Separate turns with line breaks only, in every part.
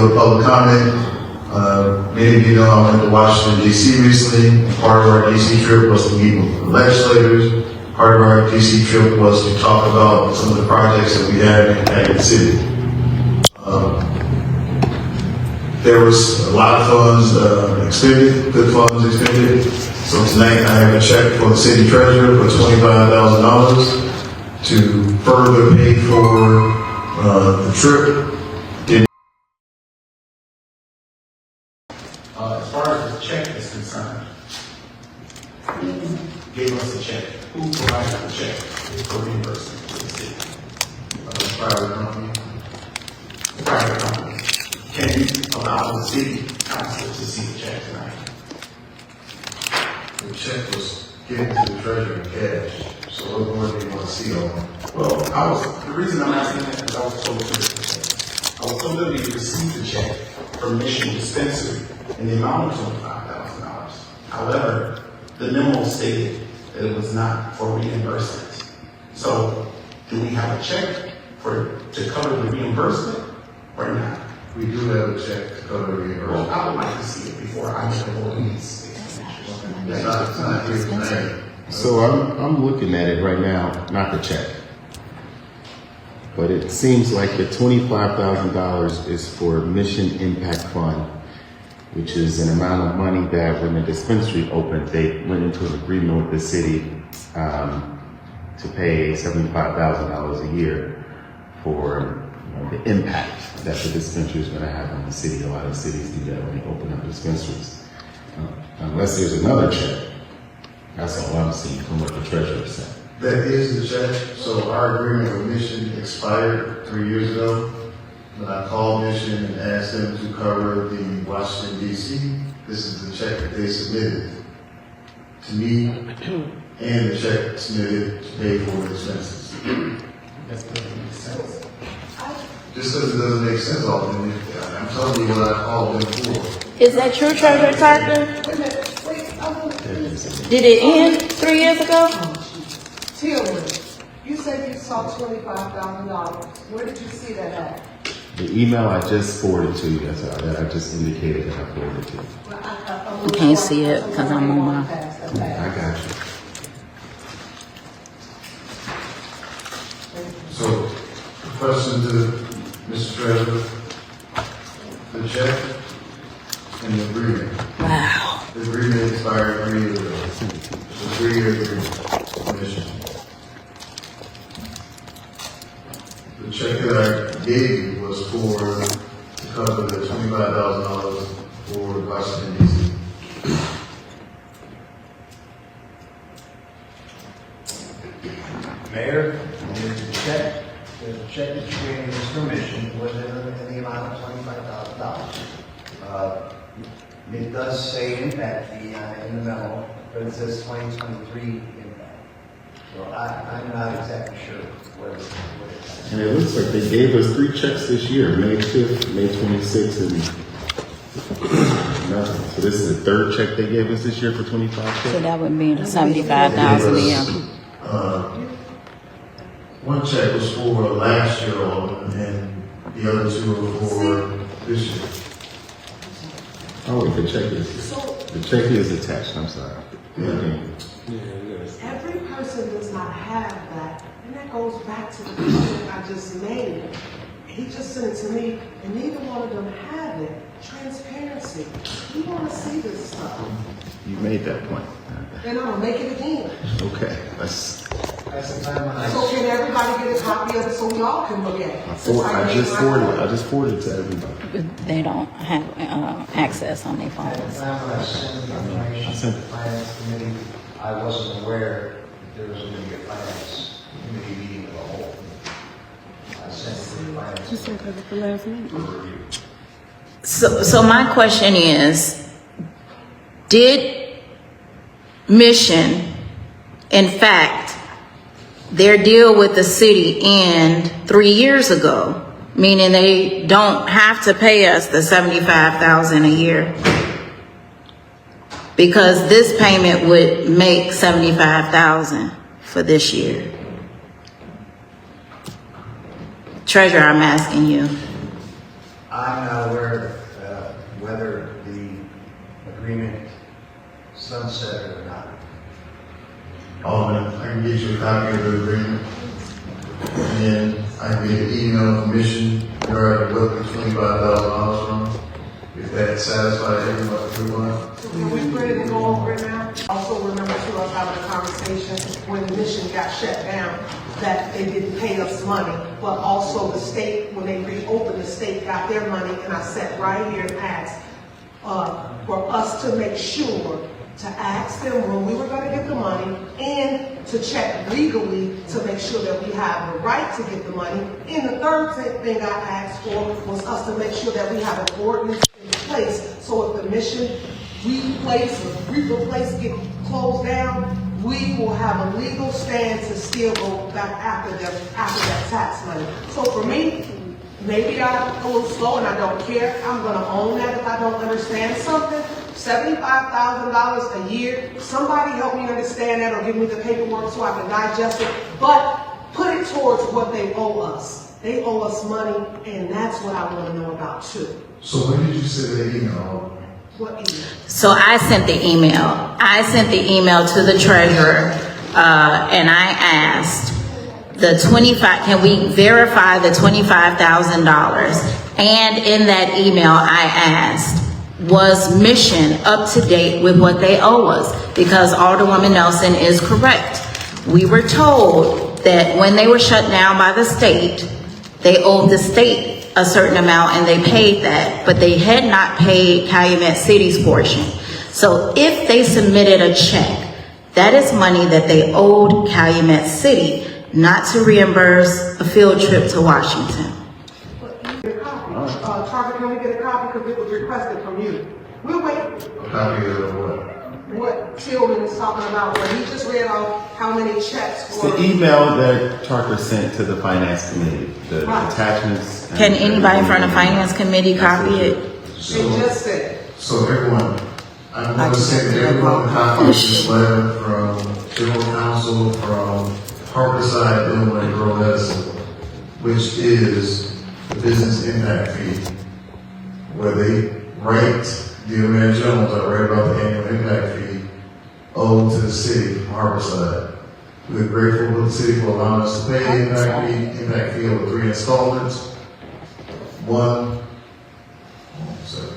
go to public comment. Many of you know I went to Washington, D.C. recently. Part of our D.C. trip was to meet with legislators. Part of our D.C. trip was to talk about some of the projects that we have in Calumet City. There was a lot of funds expended, good funds expended. So tonight I have a check for the city treasurer for $25,000 to further pay for the trip.
As far as the check is concerned, who gave us the check? Who provided the check for reimbursement to the city?
Private company.
Private company. Can you allow the city council to see the check tonight?
The check was given to the treasurer in cash. So what more do you want to see on it?
Well, the reason I'm asking that is I was told that we received the check from Mission Dispensary in the amount of $25,000. However, the memo stated that it was not for reimbursement. So, do we have a check to cover the reimbursement or not?
We do have a check to cover the reimbursement.
Well, I would like to see it before I make a vote on these expenditures.
It's not here tonight.
So I'm looking at it right now, not the check. But it seems like the $25,000 is for Mission Impact Fund, which is an amount of money that when the dispensary opened, they went into an agreement with the city to pay $75,000 a year for the impact that the dispensary is going to have on the city. A lot of cities do that when they open up dispensaries. Unless there's another check. That's all I'm seeing from what the treasurer said.
That is the check. So our agreement with Mission expired 3 years ago. When I called Mission and asked them to cover the Washington, D.C., this is the check that they submitted to me and the check submitted to pay for the expenses.
That doesn't make sense.
Just because it doesn't make sense often, I'm telling you what I called them for.
Is that true, Treasurer Carter? Did it end 3 years ago?
Tillman, you said you saw $25,000. Where did you see that at?
The email I just forwarded to you, that I just indicated that I forwarded to you.
I can't see it because I'm on my.
I got you.
So, question to Mr. Treasurer, the check and the agreement.
Wow.
The agreement expired 3 years ago. It's a 3-year agreement. Mission. The check that I gave you was to cover the $25,000 for Washington, D.C.
Mayor, there's a check that you gave this commission was in the amount of $25,000. It does say impact fee in the memo, but it says 2023 impact. So I'm not exactly sure what it is.
And it looks like they gave us 3 checks this year, May 5th, May 26th, and nothing. So this is the 3rd check they gave us this year for 25
So
checks?
that would be the 75,000 a year.
One check was for last year and the other 2 are for this year.
Oh, wait, the check is attached, I'm sorry. Okay.
Every person does not have that, and that goes back to the comment I just made. He just sent it to me, and neither one of them have it. Transparency. We want to see this stuff.
You made that point.
And I'm going to make it again.
Okay, that's
That's the time when
So can everybody get a copy of it so we all can look at it?
I just forwarded it to everybody.
They don't have access on their
at the
phones.
time when I sent the information to the finance committee, I wasn't aware that there was going to be a finance committee meeting of the whole. I sent it to the finance committee for review.
So my question is, did Mission, in fact, their deal with the city end 3 years ago, meaning they don't have to pay us the $75,000 a year? Because this payment would make $75,000 for this year. Treasurer, I'm asking you.
I'm not aware of whether the agreement sunsetted or not.
Alderman, I can get you a copy of the agreement. And I can get an email from Mission regarding what the $25,000 from, if that satisfies everyone.
Can we ready to go over it now? Also remember too, I was having a conversation when the mission got shut down, that they didn't pay us money, but also the state, when they reopened, the state got their money, and I sat right here and asked, for us to make sure to ask them when we were gonna get the money and to check legally to make sure that we have the right to get the money. And the third thing I asked for was us to make sure that we have an ordinance in place, so if the mission replace get closed down, we will have a legal stand to still go back after them after that tax money. So for me, maybe I'm a little slow and I don't care. I'm gonna own that if I don't understand something. $75,000 a year. Somebody help me understand that or give me the paperwork so I can digest it. But put it towards what they owe us. They owe us money, and that's what I want to know about too.
So when did you send that email?
What email?
So I sent the email. I sent the email to the treasurer, and I asked the 25, can we verify the $25,000? And in that email, I asked, was Mission up to date with what they owe us? Because Alderwoman Nelson is correct. We were told that when they were shut down by the state, they owed the state a certain amount and they paid that, but they had not paid Calumet City's portion. So if they submitted a check, that is money that they owed Calumet City, not to reimburse a field trip to Washington.
Charlie, can we get a copy because it was requested from you? We'll wait.
A copy of what?
What Tillman was talking about, where he just read off how many checks
It's
for.
the email that Charter sent to the finance committee, the
Right.
attachments.
Can anybody from the finance committee copy it?
They just said.
So everyone, I'm going to send everyone a copy of this letter from General Counsel from Harborside, Illinois, Rural Medicine, which is the business impact fee, where they write, the Mayor Jones, I read about the annual impact fee owed to the city from Harborside. We're grateful to the city for allowing us to pay the impact fee over 3 installments. One second.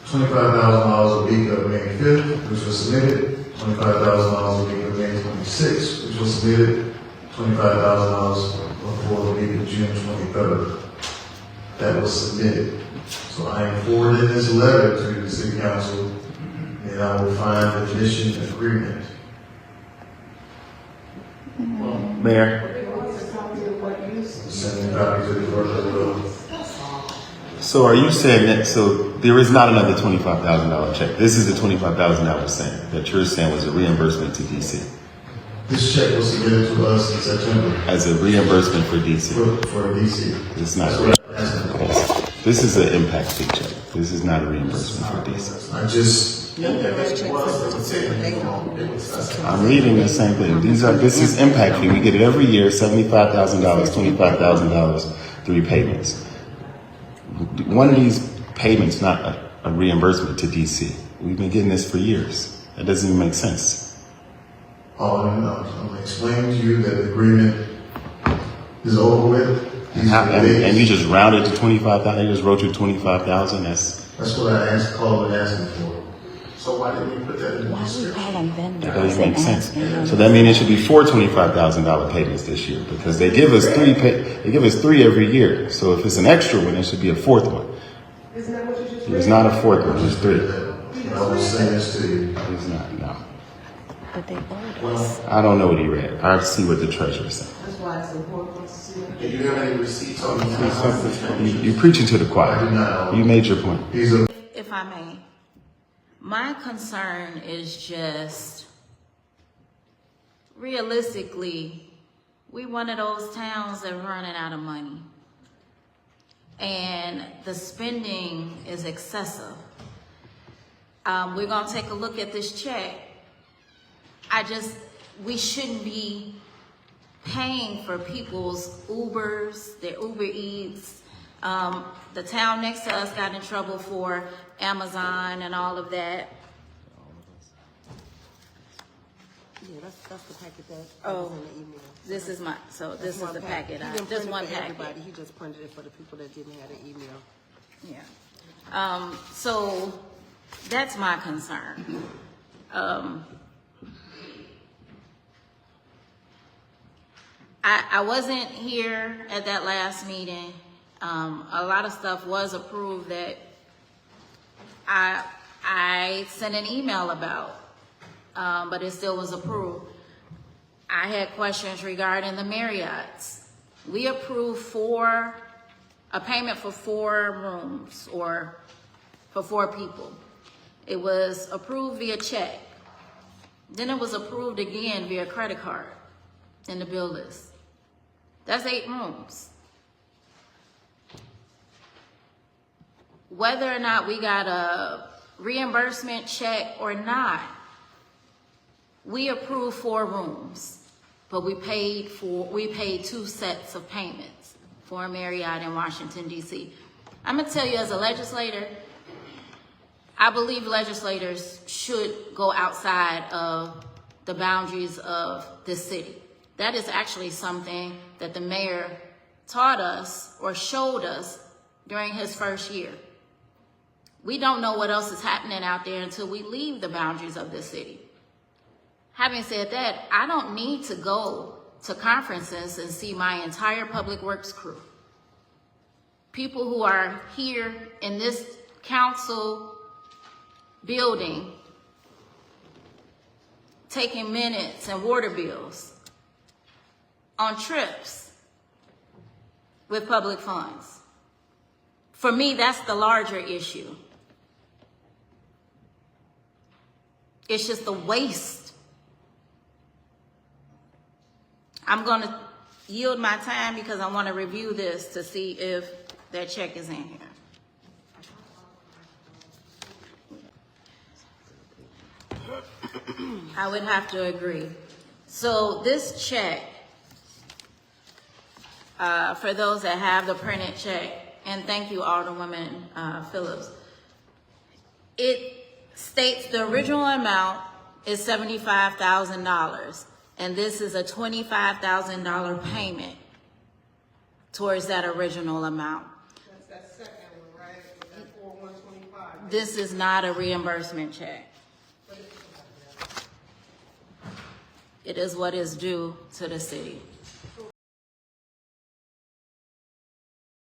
$25,000 a week of May 5th, which was submitted. $25,000 a week of May 26th, which was submitted. $25,000 for the week of June 23rd. That was submitted. So I am forwarding this letter to the city council, and I will find the mission agreement.
Mayor,
Send a copy to the clerk as well.
so are you saying that, so there is not another $25,000 check? This is the $25,000 saying, that you're saying was a reimbursement to DC,
This check was submitted to us in September
as a reimbursement for DC?
for DC.
It's not.
That's what I'm asking.
This is an impact fee check. This is not a reimbursement for DC.
I just,
I'm reading the same thing. This is impact fee. We get it every year, $75,000, $25,000, 3 payments. One of these payments not a reimbursement to DC. We've been getting this for years. That doesn't even make sense.
I'm going to explain to you that the agreement is over with. These are the dates.
And you just rounded to 25,000. You just wrote you 25,000.
That's what I called and asking for.
So why didn't we put that in the description?
That doesn't make sense. So that means it should be 4 $25,000 payments this year because they give us 3. They give us 3 every year. So if it's an extra one, it should be a 4th one.
Isn't that what you just read?
It's not a 4th one. It's 3.
I was saying this to you.
It's not. No.
But they owed us.
I don't know what he read. I see what the treasurer said.
That's why it's important to see.
Do you have any receipts on these?
You're preaching to the
I do
choir.
not.
You made your point.
These are
If I may, my concern is just realistically, we one of those towns that running out of money. And the spending is excessive. We're gonna take a look at this check. We shouldn't be paying for people's Ubers, their Uber Eats. The town next to us got in trouble for Amazon and all of that.
Yeah, that's the packet that
Oh,
was in the email.
this is my, so this is
One
the packet,
He didn't
just
print it
one
for everybody.
packet.
He just printed it for the people that didn't have an email.
Yeah. So that's my concern. I wasn't here at that last meeting. A lot of stuff was approved that I sent an email about, but it still was approved. I had questions regarding the Marriotts. We approved a payment for 4 rooms or for 4 people. It was approved via check. Then it was approved again via credit card in the bill list. That's 8 rooms. Whether or not we got a reimbursement check or not, we approved 4 rooms, but we paid 2 sets of payments for a Marriott in Washington, D.C. I'm gonna tell you, as a legislator, I believe legislators should go outside of the boundaries of this city. That is actually something that the mayor taught us or showed us during his first year. We don't know what else is happening out there until we leave the boundaries of this city. Having said that, I don't need to go to conferences and see my entire public works crew. People who are here in this council building taking minutes and water bills on trips with public funds. For me, that's the larger issue. It's just the waste. I'm going to yield my time because I want to review this to see if that check is in here. I would have to agree. So this check, for those that have the printed check, and thank you, Alderwoman Phillips, it states the original amount is $75,000, and this is a $25,000 payment towards that original amount.
That's that second one, right? With that 4/125.
This is not a reimbursement check. It is what is due to the city.
So